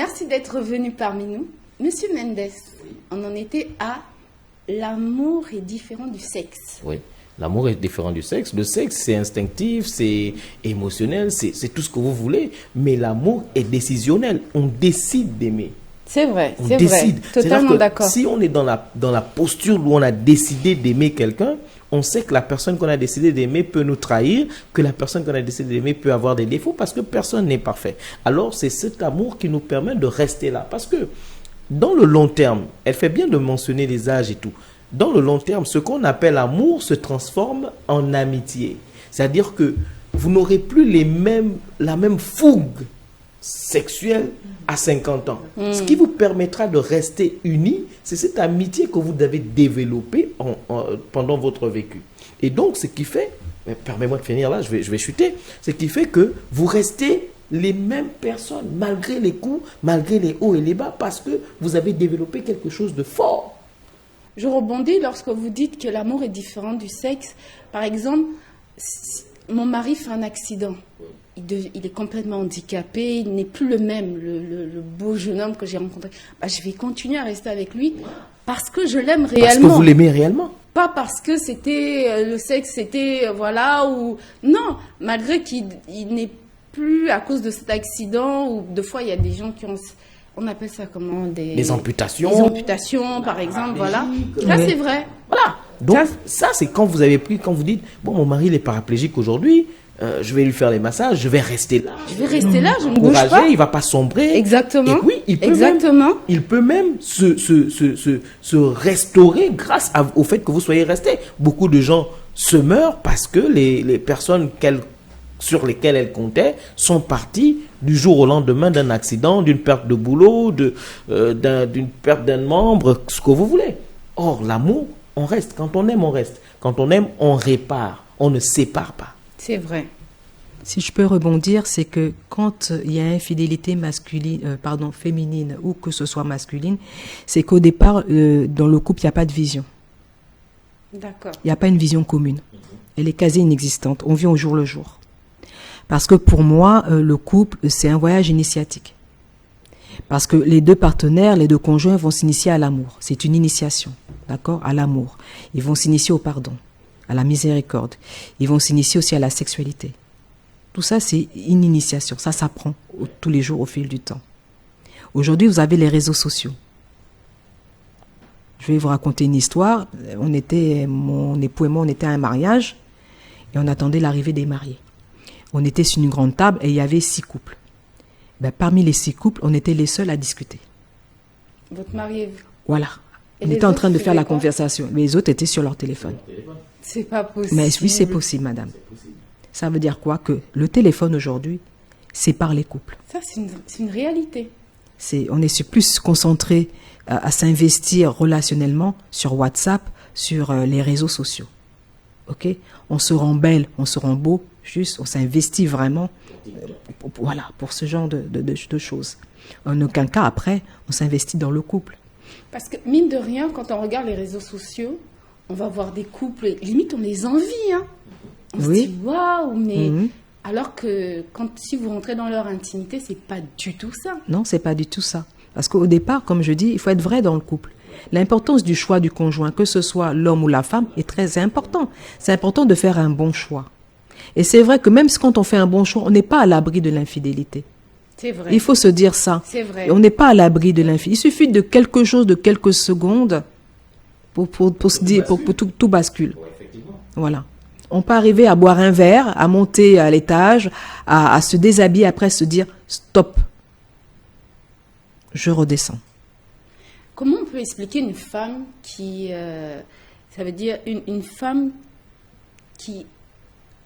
merci d'être venu parmi nous. Monsieur Mendes, on en était à l'amour est différent du sexe. Oui, l'amour est différent du sexe. Le sexe, c'est instinctif, c'est émotionnel, c'est tout ce que vous voulez. Mais l'amour est décisionnel. On décide d'aimer. C'est vrai, On c'est décide. vrai. Totalement d'accord. Si on est dans la posture où on a décidé d'aimer quelqu'un, on sait que la personne qu'on a décidé d'aimer peut nous trahir, que la personne qu'on a décidé d'aimer peut avoir des défauts parce que personne n'est parfait. Alors, c'est cet amour qui nous permet de rester là. Parce que dans le long terme, elle fait bien de mentionner les âges et tout. Dans le long terme, ce qu'on appelle amour se transforme en amitié. C'est-à-dire que vous n'aurez plus la même fougue sexuelle à 50 ans. Ce qui vous permettra de rester unis, c'est cette amitié que vous avez développée pendant votre vécu. Et donc, ce qui fait, permets-moi de finir là, je vais chuter, ce qui fait que vous restez les mêmes personnes, malgré les coups, malgré les hauts et les bas, parce que vous avez développé quelque chose de fort. Je rebondis lorsque vous dites que l'amour est différent du sexe. Par exemple, mon mari fait un accident. Il est complètement handicapé, il n'est plus le même, le beau jeune homme que j'ai rencontré. Je vais continuer à rester avec lui parce que je l'aime réellement. Parce que vous l'aimez réellement. Pas parce que c'était le sexe, c'était voilà ou non. Malgré qu'il n'est plus à cause de cet accident ou deux fois il y a des gens qui ont, on appelle ça comment, des amputations. Des amputations par exemple, voilà. Ça c'est vrai. Voilà. Donc ça c'est quand vous dites bon, mon mari il est paraplégique aujourd'hui. Je vais lui faire les massages, je vais rester là. Je vais rester là, je ne bouge pas. Il ne va pas sombrer. Exactement. Et oui, il peut même se restaurer grâce au fait que vous soyez resté. Beaucoup de gens se meurent parce que les personnes sur lesquelles elles comptaient sont parties du jour au lendemain d'un accident, d'une perte de boulot, d'une perte d'un membre, ce que vous voulez. Or, l'amour, on reste. Quand on aime, on reste. Quand on aime, on répare. On ne sépare pas. C'est vrai. Si je peux rebondir, c'est que quand il y a infidélité féminine ou que ce soit masculine, c'est qu'au départ, dans le couple, il n'y a pas de vision. D'accord. Il n'y a pas une vision commune. Elle est quasi inexistante. On vit au jour le jour. Parce que pour moi, le couple, c'est un voyage initiatique. Parce que les deux partenaires, les deux conjoints vont s'initier à l'amour. C'est une initiation, d'accord, à l'amour. Ils vont s'initier au pardon, à la miséricorde. Ils vont s'initier aussi à la sexualité. Tout ça, c'est une initiation. Ça s'apprend tous les jours au fil du temps. Aujourd'hui, vous avez les réseaux sociaux. Je vais vous raconter une histoire. Mon époux et moi, on était à un mariage et on attendait l'arrivée des mariés. On était sur une grande table et il y avait 6 couples. Parmi les 6 couples, on était les seuls à discuter. Votre mari est... Voilà. On était en train de faire la conversation. Les autres étaient sur leur téléphone. C'est pas possible. Mais oui, c'est possible, madame. Ça veut dire quoi? Que le téléphone aujourd'hui sépare les couples. Ça, c'est une réalité. On est plus concentré à s'investir relationnellement sur WhatsApp, sur les réseaux sociaux. Ok? On se rend belle, on se rend beau, juste, on s'investit vraiment pour ce genre de choses. En aucun cas, après, on s'investit dans le couple. Parce que, mine de rien, quand on regarde les réseaux sociaux, on va voir des couples, limite, on les envie, hein. On se dit, waouh, mais... Alors que si vous rentrez dans leur intimité, c'est pas du tout ça. Non, c'est pas du tout ça. Parce qu'au départ, comme je dis, il faut être vrai dans le couple. L'importance du choix du conjoint, que ce soit l'homme ou la femme, est très important. C'est important de faire un bon choix. Et c'est vrai que même quand on fait un bon choix, on n'est pas à l'abri de l'infidélité. C'est vrai. Il faut se dire ça. C'est vrai. Et on n'est pas à l'abri de l'infidélité. Il suffit de quelque chose, de quelques secondes pour se dire, pour tout bascule. Voilà. On peut arriver à boire un verre, à monter à l'étage, à se déshabiller, après se dire stop. Je redescends. Comment on peut expliquer une femme qui... ça veut dire une femme qui,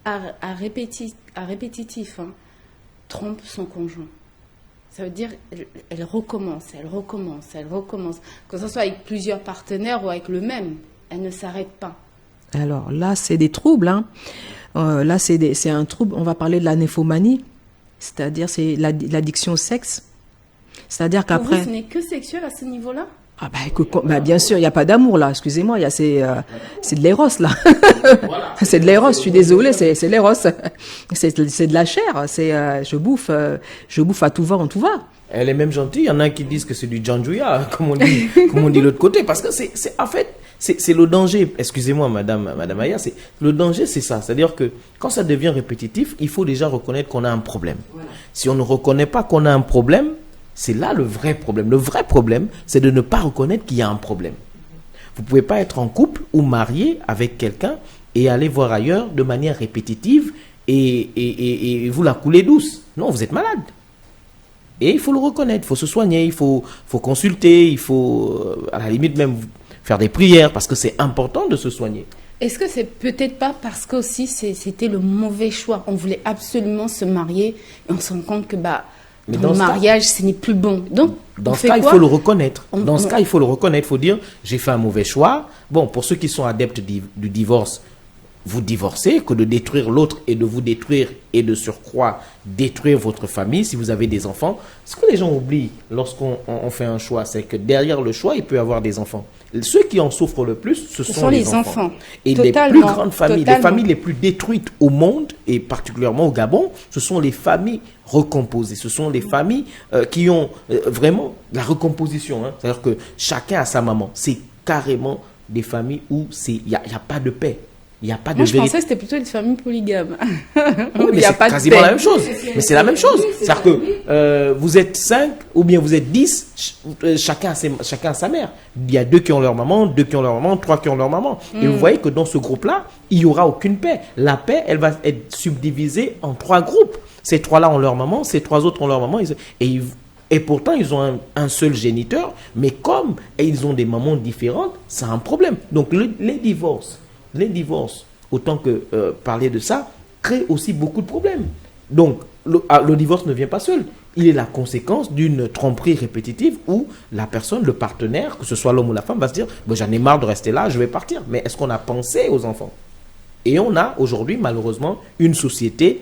à répétitif, trompe son conjoint. Ça veut dire elle recommence. Que ce soit avec plusieurs partenaires ou avec le même. Elle ne s'arrête pas. Alors là, c'est des troubles. Là, c'est un trouble. On va parler de la nymphomanie. C'est-à-dire, c'est l'addiction au sexe. C'est-à-dire qu'après... Vous, ce n'est que sexuel à ce niveau-là? Bien sûr, il n'y a pas d'amour là, excusez-moi, c'est de l'éros là. C'est de l'éros, je suis désolée, c'est l'éros. C'est de la chair, je bouffe à tout va en tout va. Elle est même gentille. Il y en a qui disent que c'est du janjuya, comme on dit de l'autre côté. Parce que en fait, c'est le danger. Excusez-moi, Madame Aya, le danger, c'est ça. C'est-à-dire que quand ça devient répétitif, il faut déjà reconnaître qu'on a un problème. Voilà. Si on ne reconnaît pas qu'on a un problème, c'est là le vrai problème. Le vrai problème, c'est de ne pas reconnaître qu'il y a un problème. Vous ne pouvez pas être en couple ou marié avec quelqu'un et aller voir ailleurs de manière répétitive et vous la coulez douce. Non, vous êtes malade. Et il faut le reconnaître, il faut se soigner, il faut consulter, il faut à la limite même faire des prières parce que c'est important de se soigner. Est-ce que c'est peut-être pas parce que aussi c'était le mauvais choix? On voulait absolument se marier et on se rend compte que dans le mariage, ce n'est plus bon. Donc, dans ce cas, il faut le reconnaître. Dans ce cas, il faut le reconnaître. Il faut dire, j'ai fait un mauvais choix. Bon, pour ceux qui sont adeptes du divorce, vous divorcez, que de détruire l'autre et de vous détruire et de surcroît détruire votre famille si vous avez des enfants. Ce que les gens oublient lorsqu'on fait un choix, c'est que derrière le choix, il peut y avoir des enfants. Ceux qui en souffrent le plus, ce sont les enfants. Et les plus grandes familles, les familles les plus détruites au monde, et particulièrement au Gabon, ce sont les familles recomposées. Ce sont les familles qui ont vraiment la recomposition. Hein. C'est-à-dire que chacun a sa maman. C'est carrément des familles où il n'y a pas de paix. Il y a pas de Moi, je pensais que c'était plutôt une famille polygame. Oui, mais c'est quasiment la même chose. Mais c'est la même chose. C'est-à-dire que vous êtes 5 ou bien vous êtes 10, chacun a sa mère. Il y a 2 qui ont leur maman, 2 qui ont leur maman, 3 qui ont leur maman. Et vous voyez que dans ce groupe-là, il n'y aura aucune paix. La paix, elle va être subdivisée en 3 groupes. Ces 3-là ont leur maman, ces 3 autres ont leur maman. Et pourtant, ils ont un seul géniteur. Mais comme ils ont des mamans différentes, c'est un problème. Donc, les divorces, autant que parler de ça, créent aussi beaucoup de problèmes. Donc, le divorce ne vient pas seul. Il est la conséquence d'une tromperie répétitive où la personne, le partenaire, que ce soit l'homme ou la femme, va se dire « j'en ai marre de rester là, je vais partir ». Mais est-ce qu'on a pensé aux enfants? Et on a aujourd'hui, malheureusement, une société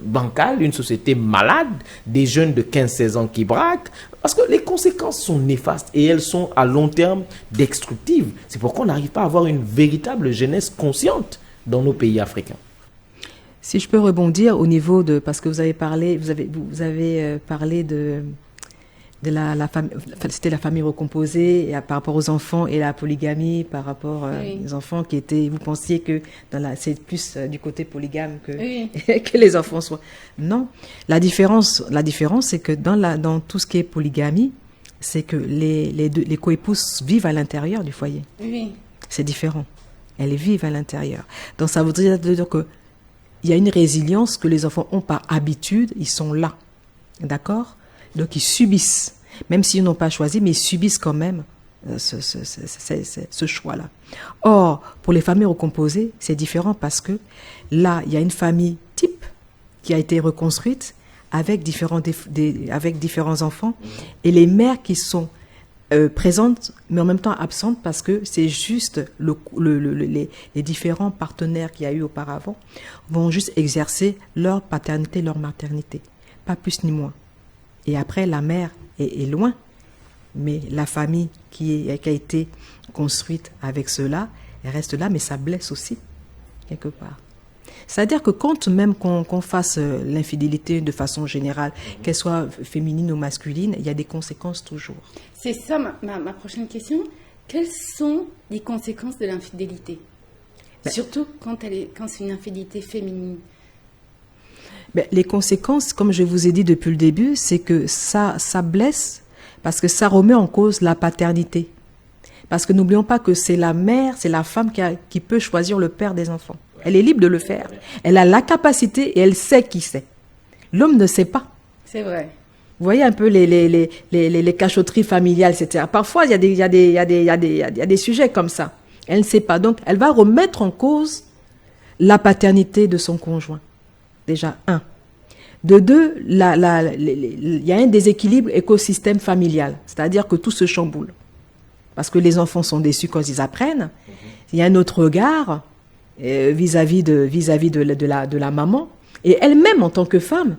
bancale, une société malade, des jeunes de 15-16 ans qui braquent, parce que les conséquences sont néfastes et elles sont à long terme destructives. C'est pourquoi on n'arrive pas à avoir une véritable jeunesse consciente dans nos pays africains. Si je peux rebondir au niveau de, parce que vous avez parlé de la famille, c'était la famille recomposée et par rapport aux enfants et la polygamie par rapport aux enfants qui étaient, vous pensiez que c'est plus du côté polygame que, que les enfants soient. Non. La différence, c'est que dans tout ce qui est polygamie, c'est que les coépouses vivent à l'intérieur du foyer. Oui. C'est différent. Elles vivent à l'intérieur. Donc ça voudrait dire que il y a une résilience que les enfants ont par habitude, ils sont là. D'accord? Donc, ils subissent, même s'ils n'ont pas choisi, mais ils subissent quand même ce choix-là. Or, pour les familles recomposées, c'est différent parce que là, il y a une famille type qui a été reconstruite avec différents enfants et les mères qui sont présentes, mais en même temps absentes parce que c'est juste les différents partenaires qu'il y a eu auparavant vont juste exercer leur paternité, leur maternité. Pas plus ni moins. Et après, la mère est loin, mais la famille qui a été construite avec cela, elle reste là, mais ça blesse aussi, quelque part. C'est-à-dire que quand même qu'on fasse l'infidélité de façon générale, qu'elle soit féminine ou masculine, il y a des conséquences toujours. C'est ça ma prochaine question. Quelles sont les conséquences de l'infidélité? Surtout quand c'est une infidélité féminine. Les conséquences, comme je vous ai dit depuis le début, c'est que ça blesse parce que ça remet en cause la paternité. Parce que n'oublions pas que c'est la mère, c'est la femme qui peut choisir le père des enfants. Elle est libre de le faire. Elle a la capacité et elle sait qui c'est. L'homme ne sait pas. C'est vrai. Vous voyez un peu les cachotteries familiales, etc. Parfois, il y a des sujets comme ça. Elle ne sait pas. Donc, elle va remettre en cause la paternité de son conjoint. Déjà, 1. De 2, il y a un déséquilibre écosystème familial, c'est-à-dire que tout se chamboule. Parce que les enfants sont déçus quand ils apprennent. Il y a un autre regard vis-à-vis de la maman. Et elle-même, en tant que femme,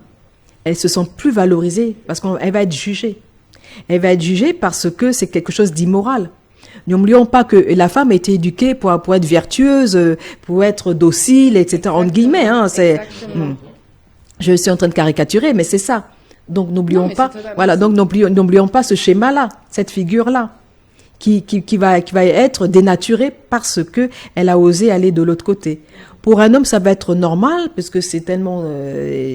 elle se sent plus valorisée parce qu'elle va être jugée. Elle va être jugée parce que c'est quelque chose d'immoral. N'oublions pas que la femme a été éduquée pour être vertueuse, pour être docile, etc. Entre guillemets, hein, je suis en train de caricaturer, mais c'est ça. Donc Non, n'oublions mais pas, c'est totalement voilà, ça. donc n'oublions pas ce schéma-là, cette figure-là, qui va être dénaturée parce que elle a osé aller de l'autre côté. Pour un homme, ça va être normal, parce que c'est tellement,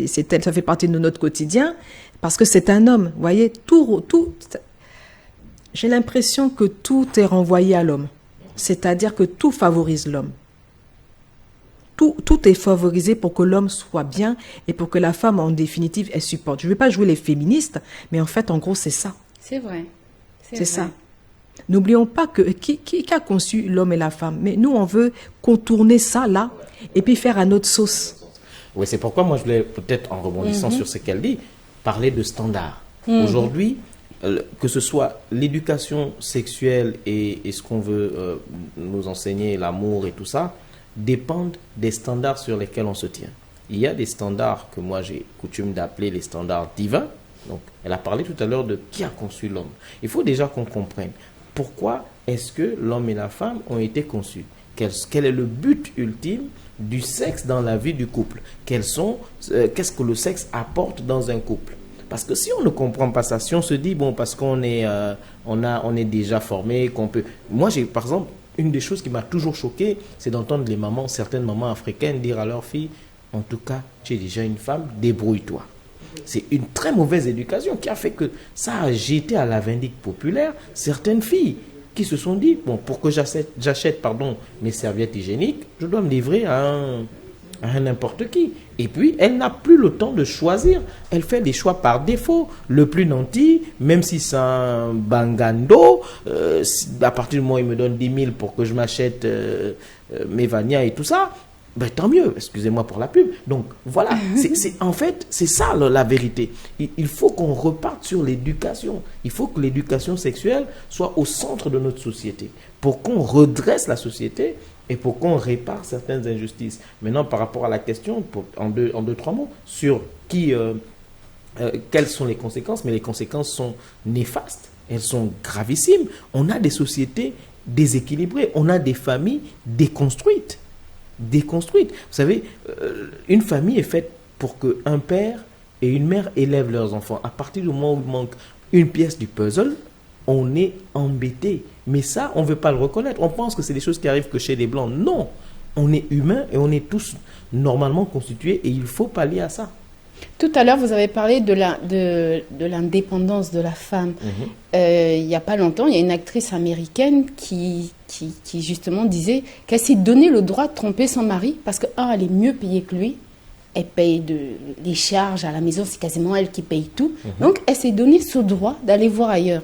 ça fait partie de notre quotidien, parce que c'est un homme. Vous voyez, j'ai l'impression que tout est renvoyé à l'homme. C'est-à-dire que tout favorise l'homme. Tout est favorisé pour que l'homme soit bien et pour que la femme, en définitive, elle supporte. Je ne vais pas jouer les féministes, mais en fait, en gros, c'est ça. C'est vrai. C'est ça. N'oublions pas que qui a conçu l'homme et la femme. Mais nous, on veut contourner ça, là, et puis faire à notre sauce. Oui, c'est pourquoi moi je voulais peut-être, en rebondissant sur ce qu'elle dit, parler de standards. Aujourd'hui, que ce soit l'éducation sexuelle et ce qu'on veut nous enseigner, l'amour et tout ça, dépendent des standards sur lesquels on se tient. Il y a des standards que moi j'ai coutume d'appeler les standards divins. Donc, elle a parlé tout à l'heure de qui a conçu l'homme. Il faut déjà qu'on comprenne pourquoi est-ce que l'homme et la femme ont été conçus. Quel est le but ultime du sexe dans la vie du couple? Qu'est-ce que le sexe apporte dans un couple? Parce que si on ne comprend pas ça, si on se dit, bon, parce qu'on est, on est déjà formé, qu'on peut... Moi, par exemple, une des choses qui m'a toujours choqué, c'est d'entendre certaines mamans africaines dire à leurs filles, en tout cas, tu es déjà une femme, débrouille-toi. C'est une très mauvaise éducation qui a fait que ça a jeté à la vindicte populaire certaines filles qui se sont dit, bon, pour que j'achète mes serviettes hygiéniques, je dois me livrer à n'importe qui. Et puis, elle n'a plus le temps de choisir. Elle fait des choix par défaut. Le plus nanti, même si c'est un bangando, à partir du moment où il me donne 10 000 pour que je m'achète mes Vania et tout ça, ben, tant mieux, excusez-moi pour la pub. Donc voilà, en fait, c'est ça la vérité. Il faut qu'on reparte sur l'éducation. Il faut que l'éducation sexuelle soit au centre de notre société pour qu'on redresse la société et pour qu'on répare certaines injustices. Maintenant, par rapport à la question, en deux, trois mots, sur quelles sont les conséquences, mais les conséquences sont néfastes, elles sont gravissimes. On a des sociétés déséquilibrées, on a des familles déconstruites. Vous savez, une famille est faite pour qu'un père et une mère élèvent leurs enfants. À partir du moment où il manque une pièce du puzzle, on est embêté. Mais ça, on ne veut pas le reconnaître. On pense que c'est des choses qui arrivent que chez les Blancs. Non, on est humains et on est tous normalement constitués et il faut pallier à ça. Tout à l'heure, vous avez parlé de l'indépendance de la femme. Il n'y a pas longtemps, il y a une actrice américaine qui justement disait qu'elle s'est donné le droit de tromper son mari parce elle est mieux payée que lui. Elle paye les charges à la maison, c'est quasiment elle qui paye tout. Donc, elle s'est donné ce droit d'aller voir ailleurs.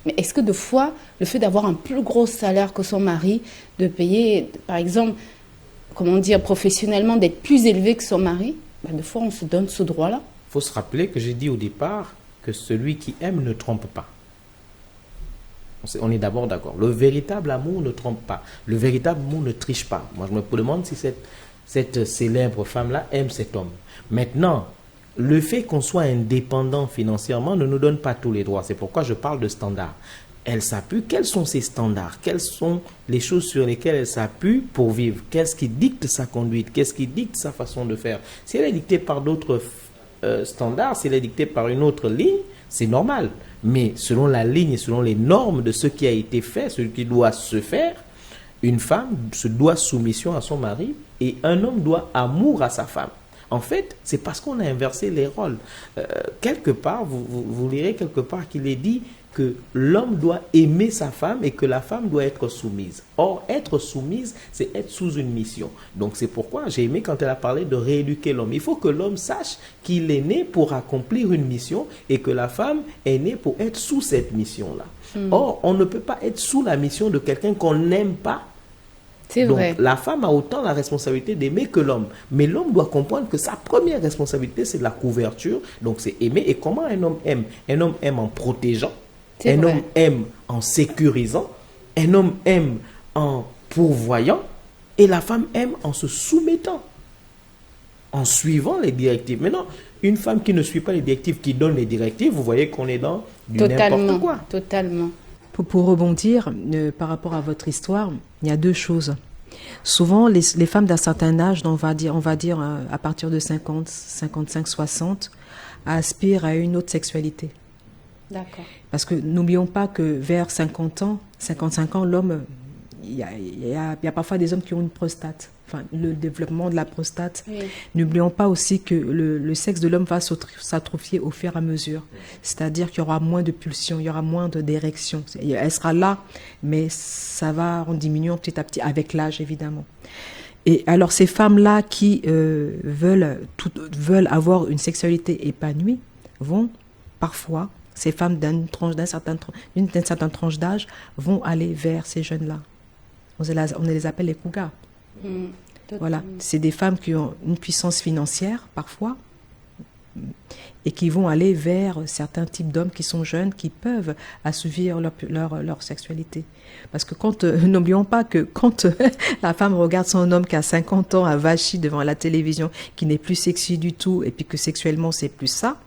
Mais est-ce que de fois, le fait d'avoir un plus gros salaire que son mari, de payer, par exemple, professionnellement, d'être plus élevé que son mari, de fois, on se donne ce droit-là. Il faut se rappeler que j'ai dit au départ que celui qui aime ne trompe pas. On est d'abord d'accord. Le véritable amour ne trompe pas. Le véritable amour ne triche pas. Moi, je me demande si cette célèbre femme-là aime cet homme. Maintenant, le fait qu'on soit indépendant financièrement ne nous donne pas tous les droits. C'est pourquoi je parle de standards. Elle s'appuie. Quels sont ses standards? Quelles sont les choses sur lesquelles elle s'appuie pour vivre? Qu'est-ce qui dicte sa conduite? Qu'est-ce qui dicte sa façon de faire? Si elle est dictée par d'autres standards, si elle est dictée par une autre ligne, c'est normal. Mais selon la ligne et selon les normes de ce qui a été fait, ce qui doit se faire, une femme se doit soumission à son mari et un homme doit amour à sa femme. En fait, c'est parce qu'on a inversé les rôles. Quelque part, vous lirez quelque part qu'il est dit que l'homme doit aimer sa femme et que la femme doit être soumise. Or, être soumise, c'est être sous une mission. Donc, c'est pourquoi j'ai aimé quand elle a parlé de rééduquer l'homme. Il faut que l'homme sache qu'il est né pour accomplir une mission et que la femme est née pour être sous cette mission-là. Or, on ne peut pas être sous la mission de quelqu'un qu'on n'aime pas. C'est Donc, vrai. la femme a autant la responsabilité d'aimer que l'homme. Mais l'homme doit comprendre que sa première responsabilité, c'est la couverture. Donc, c'est aimer. Et comment un homme aime? Un homme aime en protégeant. Un homme aime en sécurisant, un homme aime en pourvoyant, et la femme aime en se soumettant, en suivant les directives. Maintenant, une femme qui ne suit pas les directives, qui donne les directives, vous voyez qu'on est dans du n'importe quoi. Totalement. Pour rebondir par rapport à votre histoire, il y a deux choses. Souvent, les femmes d'un certain âge, on va dire à partir de 50, 55, 60, aspirent à une autre sexualité. D'accord. Parce que n'oublions pas que vers 50 ans, 55 ans, l'homme, il y a parfois des hommes qui ont une prostate. Enfin, le développement de la prostate. Oui. N'oublions pas aussi que le sexe de l'homme va s'atrophier au fur et à mesure. C'est-à-dire qu'il y aura moins de pulsions, il y aura moins d'érections. Elle sera là, mais ça va en diminuant petit à petit, avec l'âge évidemment. Et alors ces femmes-là qui veulent avoir une sexualité épanouie vont parfois, ces femmes d'une certaine tranche d'âge, vont aller vers ces jeunes-là. On les appelle les cougars. Voilà, c'est des femmes qui ont une puissance financière parfois et qui vont aller vers certains types d'hommes qui sont jeunes, qui peuvent assouvir leur sexualité. Parce que n'oublions pas que quand la femme regarde son homme qui a 50 ans avachi devant la télévision, qui n'est plus sexy du tout, et puis que sexuellement c'est plus ça,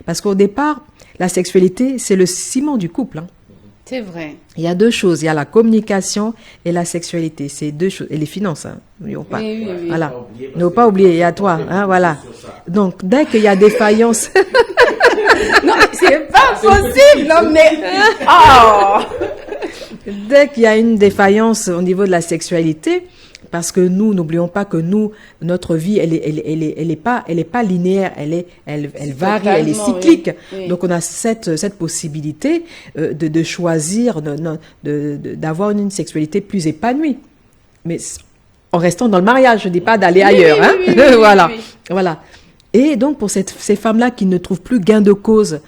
parce qu'au départ, la sexualité c'est le ciment du couple, hein. C'est vrai. Il y a deux choses, il y a la communication et la sexualité, c'est deux choses, et les finances, hein, n'oublions pas. Oui. Voilà, ne faut pas oublier, il y a toi, hein, voilà. Donc dès qu'il y a défaillance, Non, c'est pas possible, non mais... Oh. Dès qu'il y a une défaillance au niveau de la sexualité, parce que nous, n'oublions pas que notre vie, elle est pas linéaire, elle varie, elle est cyclique. Oui. Donc on a cette possibilité de choisir, d'avoir une sexualité plus épanouie. Mais en restant dans le mariage, je dis pas d'aller ailleurs, hein. Voilà, voilà. Et donc pour ces femmes-là qui ne trouvent plus gain de cause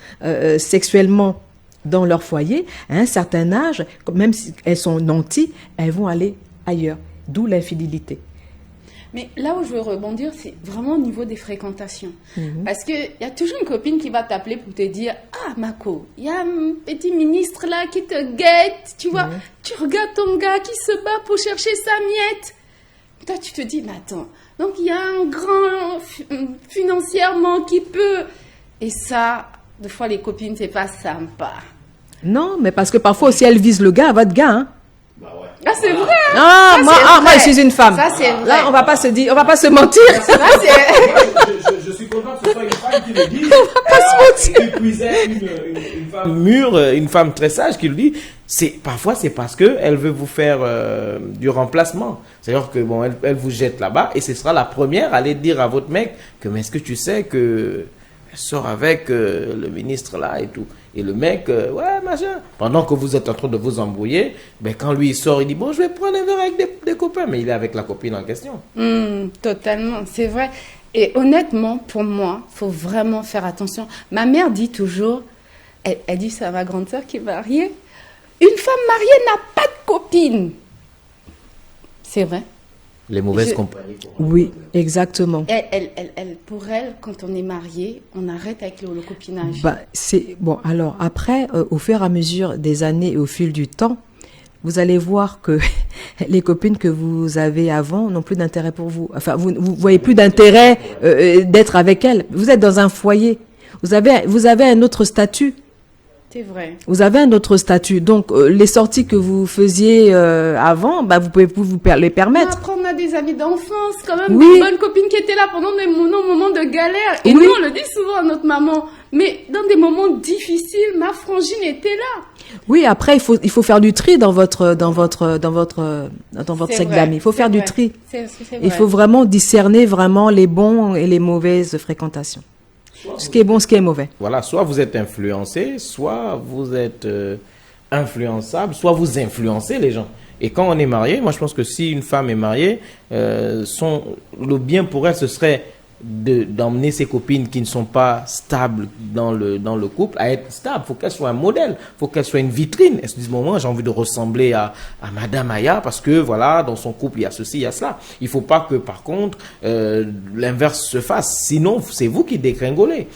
sexuellement dans leur foyer, à un certain âge, même si elles sont nanties, elles vont aller ailleurs. D'où l'infidélité. Mais là où je veux rebondir, c'est vraiment au niveau des fréquentations. Parce qu'il y a toujours une copine qui va t'appeler pour te dire « Ah, Mako, il y a un petit ministre là qui te guette, tu vois, tu regardes ton gars qui se bat pour chercher sa miette. » Toi, tu te dis « Mais attends, donc il y a un grand financièrement qui peut... » Et ça, des fois, les copines, c'est pas sympa. Non, mais parce que parfois aussi, elles visent le gars, votre gars, hein. Ah, c'est vrai. Ah, Ça, moi, je suis une femme. Ça, c'est vrai. Là, on va pas se mentir. Ça, c'est... Je suis content que ce soit une femme qui le dise. On va pas se mentir. Qui puisait une femme mûre, une femme très sage qui le dit. Parfois, c'est parce qu'elle veut vous faire du remplacement. C'est-à-dire que bon, elle vous jette là-bas et ce sera la première à aller dire à votre mec que mais est-ce que tu sais que elle sort avec le ministre là et tout. Et le mec, ouais, machin. Pendant que vous êtes en train de vous embrouiller, ben, quand lui il sort, il dit bon, je vais prendre un verre avec des copains. Mais il est avec la copine en question. Totalement, c'est vrai. Et honnêtement, pour moi, il faut vraiment faire attention. Ma mère dit toujours, elle dit ça à ma grande sœur qui est mariée, une femme mariée n'a pas de copine. C'est vrai. Les mauvaises compagnies. Oui, exactement. Pour elle, quand on est marié, on arrête avec le copinage. Bon, alors après, au fur et à mesure des années et au fil du temps, vous allez voir que les copines que vous avez avant n'ont plus d'intérêt pour vous. Enfin, vous voyez plus d'intérêt d'être avec elles. Vous êtes dans un foyer. Vous avez un autre statut. C'est vrai. Vous avez un autre statut. Donc, les sorties que vous faisiez avant, vous pouvez vous les permettre. Après, on a des amis d'enfance, quand même, Oui. des bonnes copines qui étaient là pendant nos moments de galère. Et Oui. nous, on le dit souvent à notre maman. Mais dans des moments difficiles, ma frangine était là. Oui, après, il faut faire du tri dans votre C'est cercle vrai, d'amis. Il faut c'est faire du vrai. tri. C'est vrai. Il faut vraiment discerner vraiment les bons et les mauvaises fréquentations. Ce qui est bon, ce qui est mauvais. Voilà, soit vous êtes influencé, soit vous êtes influençable, soit vous influencez les gens. Et quand on est marié, moi je pense que si une femme est mariée, le bien pour elle, ce serait d'emmener ses copines qui ne sont pas stables dans le couple à être stables. Il faut qu'elles soient un modèle, il faut qu'elles soient une vitrine. Elles se disent, bon, moi j'ai envie de ressembler à Madame Aya parce que voilà, dans son couple il y a ceci, il y a cela. Il ne faut pas que par contre l'inverse se fasse, sinon c'est vous qui dégringolez.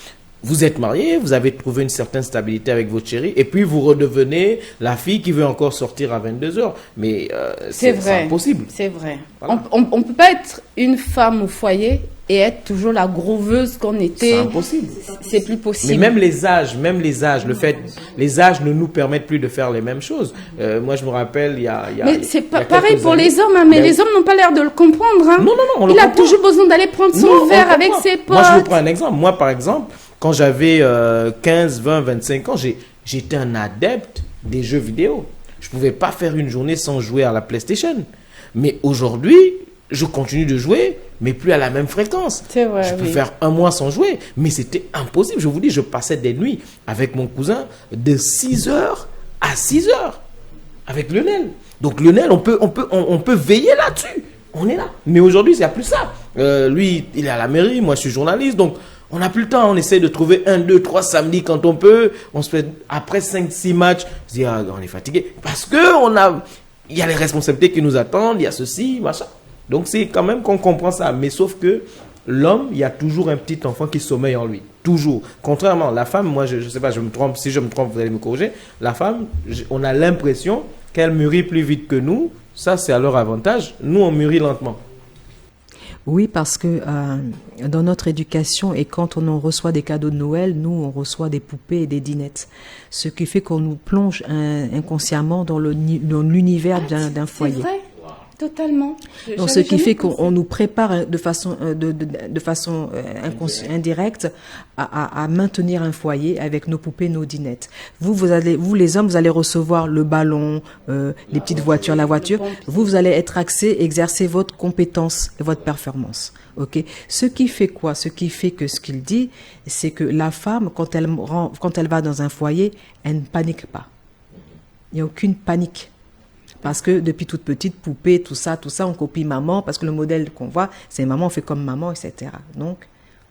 Vous êtes marié, vous avez trouvé une certaine stabilité avec votre chérie, et puis vous redevenez la fille qui veut encore sortir à 22h. Mais c'est impossible. C'est vrai. Voilà. On ne peut pas être une femme au foyer et être toujours la groveuse qu'on était. C'est impossible. C'est plus possible. Mais même les âges, les âges ne nous permettent plus de faire les mêmes choses. Moi, je me rappelle, il y a Mais c'est pas il y a pareil quelques pour années. les hommes, hein, mais les hommes n'ont pas l'air de le comprendre. Hein. Non, on le Il a comprend. toujours besoin d'aller prendre son Non, on verre le avec comprend. ses potes. Moi, je vous prends un exemple. Moi, par exemple, Quand j'avais 15, 20, 25 ans, j'étais un adepte des jeux vidéo. Je ne pouvais pas faire une journée sans jouer à la PlayStation. Mais aujourd'hui, je continue de jouer, mais plus à la même fréquence. C'est vrai, je peux oui. faire un mois sans jouer, mais c'était impossible. Je vous dis, je passais des nuits avec mon cousin de 6h à 6h avec Lionel. Donc Lionel, on peut veiller là-dessus. On est là. Mais aujourd'hui, il n'y a plus ça. Lui, il est à la mairie, moi je suis journaliste, donc on n'a plus le temps. On essaie de trouver 1, 2, 3 samedis quand on peut. On se fait après 5, 6 matchs, on se dit, ah, on est fatigué. Parce que il y a les responsabilités qui nous attendent, il y a ceci, machin. Donc c'est quand même qu'on comprend ça. Mais sauf que l'homme, il y a toujours un petit enfant qui sommeille en lui. Toujours. Contrairement, la femme, moi je ne sais pas, je me trompe. Si je me trompe, vous allez me corriger. La femme, on a l'impression qu'elle mûrit plus vite que nous. Ça, c'est à leur avantage. Nous, on mûrit lentement. Oui, parce que dans notre éducation et quand on reçoit des cadeaux de Noël, nous, on reçoit des poupées et des dinettes. Ce qui fait qu'on nous plonge inconsciemment dans l'univers d'un foyer. C'est vrai, totalement. Donc, ce qui fait qu'on nous prépare de façon, indirecte à maintenir un foyer avec nos poupées, nos dinettes. Vous les hommes, vous allez recevoir le ballon, les petites voitures, la voiture. Vous allez être axé, exercer votre compétence et votre performance. Ok. Ce qui fait quoi? Ce qui fait que ce qu'il dit, c'est que la femme, quand elle va dans un foyer, elle ne panique pas. Il n'y a aucune panique. Parce que depuis toute petite, poupée, tout ça, on copie maman, parce que le modèle qu'on voit, c'est maman, on fait comme maman, etc. Donc,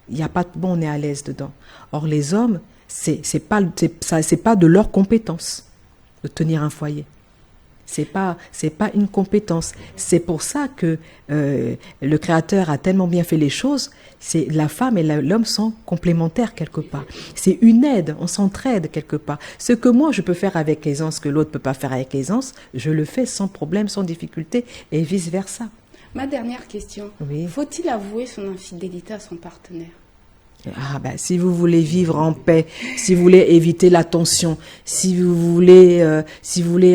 il n'y a pas de bon, on est à l'aise dedans. Or, les hommes, c'est pas de leur compétence de tenir un foyer. C'est pas une compétence. C'est pour ça que le Créateur a tellement bien fait les choses. C'est la femme et l'homme sont complémentaires quelque part. C'est une aide, on s'entraide quelque part. Ce que moi je peux faire avec aisance que l'autre peut pas faire avec aisance, je le fais sans problème, sans difficulté et vice versa. Ma dernière question. Oui. Faut-il avouer son infidélité à son partenaire? Ah ben, si vous voulez vivre en paix, si vous voulez éviter la tension, si vous voulez si vous voulez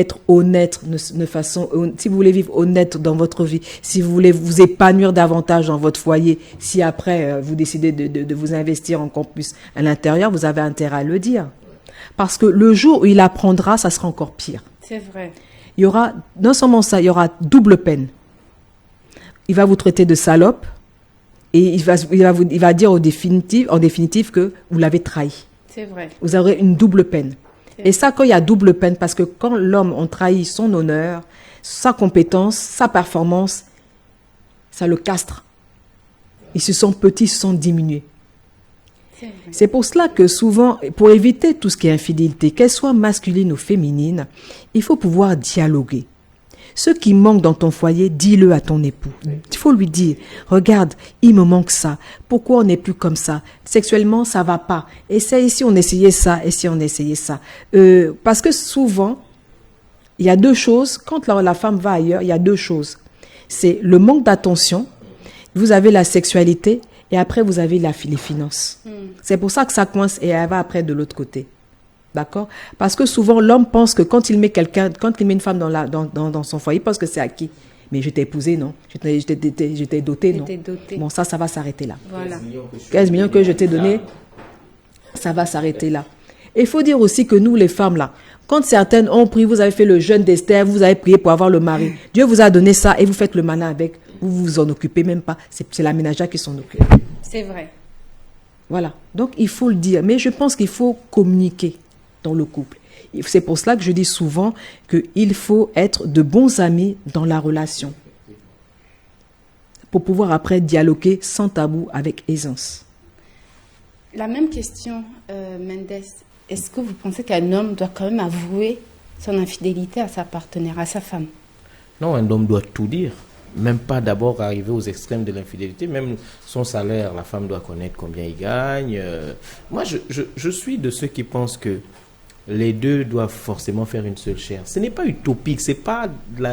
être honnête si vous voulez vivre honnête dans votre vie, si vous voulez vous épanouir davantage dans votre foyer, si après vous décidez de vous investir encore plus à l'intérieur, vous avez intérêt à le dire. Parce que le jour où il apprendra, ça sera encore pire. C'est vrai. Il y aura, non seulement ça, il y aura double peine. Il va vous traiter de salope. Et il va dire en définitive que vous l'avez trahi. C'est vrai. Vous aurez une double peine. Et ça, quand il y a double peine, parce que quand l'homme, on trahit son honneur, sa compétence, sa performance, ça le castre. Ils se sentent petits, ils se sentent diminués. C'est pour cela que souvent, pour éviter tout ce qui est infidélité, qu'elle soit masculine ou féminine, il faut pouvoir dialoguer. Ce qui manque dans ton foyer, dis-le à ton époux. Il faut lui dire, regarde, il me manque ça. Pourquoi on n'est plus comme ça? Sexuellement, ça va pas. Essaye ici, on essayait ça, et si on essayait ça. Parce que souvent, il y a deux choses. Quand la femme va ailleurs, il y a deux choses. C'est le manque d'attention. Vous avez la sexualité et après, vous avez les finances. C'est pour ça que ça coince et elle va après de l'autre côté. D'accord? Parce que souvent, l'homme pense que quand il met une femme dans son foyer, il pense que c'est acquis. Mais je t'ai épousé, non? Je t'ai doté, non? Bon, ça va s'arrêter là. Voilà. 15 millions que je t'ai donné, ça va s'arrêter là. Et il faut dire aussi que nous, les femmes, là, quand certaines ont pris, vous avez fait le jeûne d'Esther, vous avez prié pour avoir le mari. Dieu vous a donné ça et vous faites le malin avec. Vous vous en occupez même pas. C'est la ménagère qui s'en occupe. C'est vrai. Voilà. Donc, il faut le dire. Mais je pense qu'il faut communiquer dans le couple. C'est pour cela que je dis souvent qu'il faut être de bons amis dans la relation pour pouvoir après dialoguer sans tabou avec aisance. La même question, Mendes. Est-ce que vous pensez qu'un homme doit quand même avouer son infidélité à sa partenaire, à sa femme? Non, un homme doit tout dire. Même pas d'abord arriver aux extrêmes de l'infidélité. Même son salaire, la femme doit connaître combien il gagne. Moi, je suis de ceux qui pensent que les deux doivent forcément faire une seule chair. Ce n'est pas utopique, ce n'est pas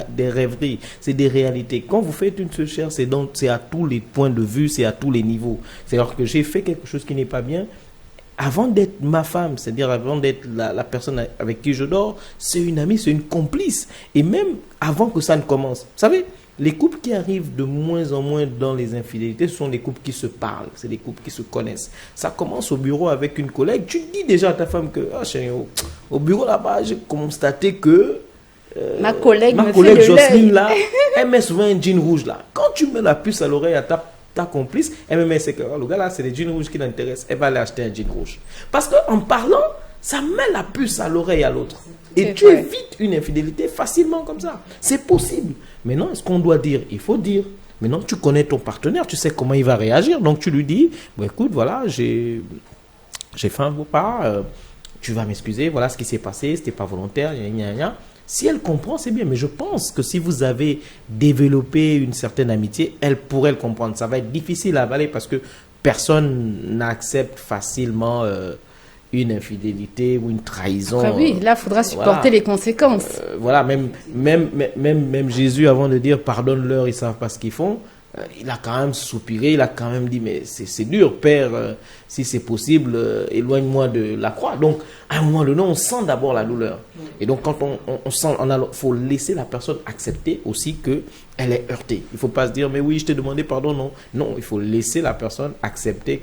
des rêveries, c'est des réalités. Quand vous faites une seule chair, c'est à tous les points de vue, c'est à tous les niveaux. C'est-à-dire que j'ai fait quelque chose qui n'est pas bien, avant d'être ma femme, c'est-à-dire avant d'être la personne avec qui je dors, c'est une amie, c'est une complice. Et même avant que ça ne commence. Vous savez, les couples qui arrivent de moins en moins dans les infidélités, ce sont des couples qui se parlent, c'est des couples qui se connaissent. Ça commence au bureau avec une collègue. Tu dis déjà à ta femme que, ah chérie, au bureau là-bas, j'ai constaté que ma collègue Jocelyne là, elle met souvent un jean rouge là. Quand tu mets la puce à l'oreille à ta complice, elle me met, c'est que oh, le gars là, c'est les jeans rouges qui l'intéressent. Elle va aller acheter un jean rouge. Parce qu'en parlant, ça met la puce à l'oreille à l'autre. Et tu évites une infidélité facilement comme ça. C'est possible. Maintenant, ce qu'on doit dire, il faut dire. Maintenant, tu connais ton partenaire, tu sais comment il va réagir. Donc, tu lui dis, bon, écoute, voilà, j'ai fait un beau pas. Tu vas m'excuser. Voilà ce qui s'est passé. C'était pas volontaire. Gna, gna, gna. Si elle comprend, c'est bien. Mais je pense que si vous avez développé une certaine amitié, elle pourrait le comprendre. Ça va être difficile à avaler parce que personne n'accepte facilement une infidélité ou une trahison. Après, oui, là, il faudra supporter les conséquences. Voilà, même Jésus, avant de dire pardonne-leur, ils ne savent pas ce qu'ils font, il a quand même soupiré, il a quand même dit mais c'est dur, Père, si c'est possible, éloigne-moi de la croix. Donc, à un moment donné, on sent d'abord la douleur. Et donc, quand on sent, il faut laisser la personne accepter aussi qu'elle est heurtée. Il ne faut pas se dire mais oui, je t'ai demandé pardon, non. Non, il faut laisser la personne accepter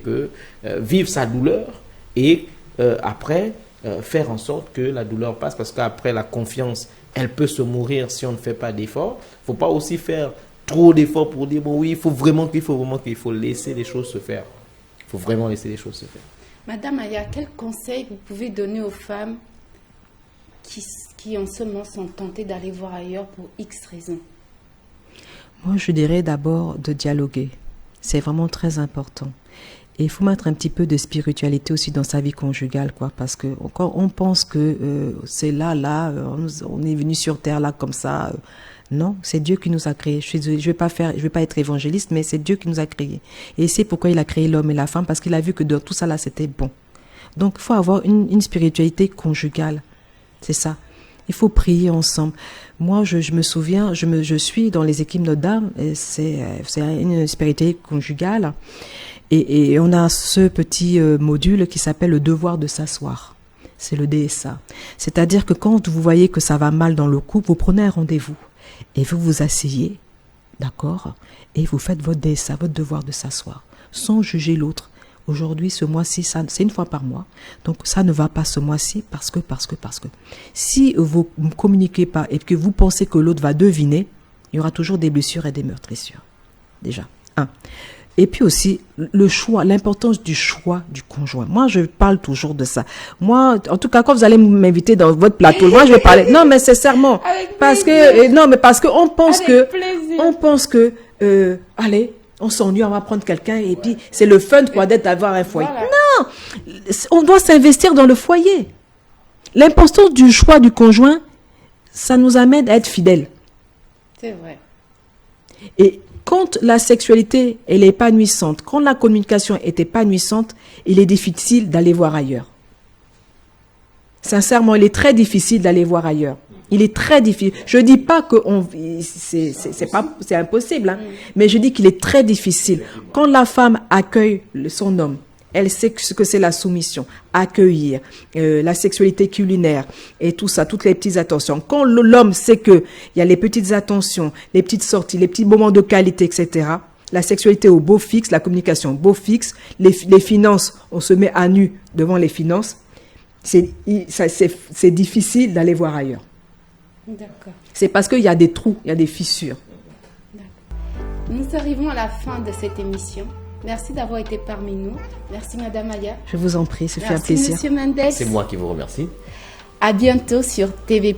vivre sa douleur et après, faire en sorte que la douleur passe, parce qu'après, la confiance, elle peut se mourir si on ne fait pas d'efforts. Il ne faut pas aussi faire trop d'efforts pour dire, bon oui, il faut vraiment qu'il faut laisser les choses se faire. Il faut vraiment laisser les choses se faire. Madame Aya, quel conseil vous pouvez donner aux femmes qui en ce moment sont tentées d'aller voir ailleurs pour X raisons? Moi, je dirais d'abord de dialoguer. C'est vraiment très important. Et il faut mettre un petit peu de spiritualité aussi dans sa vie conjugale, quoi, parce que quand on pense que c'est on est venu sur terre là comme ça. Non, c'est Dieu qui nous a créés. Je vais pas être évangéliste, mais c'est Dieu qui nous a créés. Et c'est pourquoi il a créé l'homme et la femme, parce qu'il a vu que dans tout ça là c'était bon. Donc il faut avoir une spiritualité conjugale, c'est ça. Il faut prier ensemble. Moi, je me souviens, je suis dans les équipes Notre-Dame, c'est une spiritualité conjugale. Et on a ce petit module qui s'appelle le devoir de s'asseoir. C'est le DSA. C'est-à-dire que quand vous voyez que ça va mal dans le couple, vous prenez un rendez-vous et vous vous asseyez, d'accord, et vous faites votre DSA, votre devoir de s'asseoir, sans juger l'autre. Aujourd'hui, ce mois-ci, c'est une fois par mois. Donc, ça ne va pas ce mois-ci parce que. Si vous ne communiquez pas et que vous pensez que l'autre va deviner, il y aura toujours des blessures et des meurtrissures. Déjà, 1. Et puis aussi, l'importance du choix du conjoint. Moi, je parle toujours de ça. Moi, en tout cas, quand vous allez m'inviter dans votre plateau, moi, je vais parler. Non, mais sincèrement. Parce qu'on pense que, allez, on s'ennuie, on va prendre quelqu'un et puis c'est le fun, quoi, d'avoir un foyer. Voilà. Non! On doit s'investir dans le foyer. L'importance du choix du conjoint, ça nous amène à être fidèles. C'est vrai. Et quand la sexualité elle est épanouissante, quand la communication est épanouissante, il est difficile d'aller voir ailleurs. Sincèrement, il est très difficile d'aller voir ailleurs. Il est très difficile. Je dis pas que c'est impossible, hein, mais je dis qu'il est très difficile. Quand la femme accueille son homme, elle sait ce que c'est la soumission, accueillir, la sexualité culinaire et tout ça, toutes les petites attentions. Quand l'homme sait que il y a les petites attentions, les petites sorties, les petits moments de qualité, etc. La sexualité au beau fixe, la communication au beau fixe, les finances, on se met à nu devant les finances. C'est difficile d'aller voir ailleurs. D'accord. C'est parce qu'il y a des trous, il y a des fissures. D'accord. Nous arrivons à la fin de cette émission. Merci d'avoir été parmi nous. Merci Madame Aya. Je vous en prie, ce fut un plaisir. Monsieur Mendes. C'est moi qui vous remercie. À bientôt sur TV+.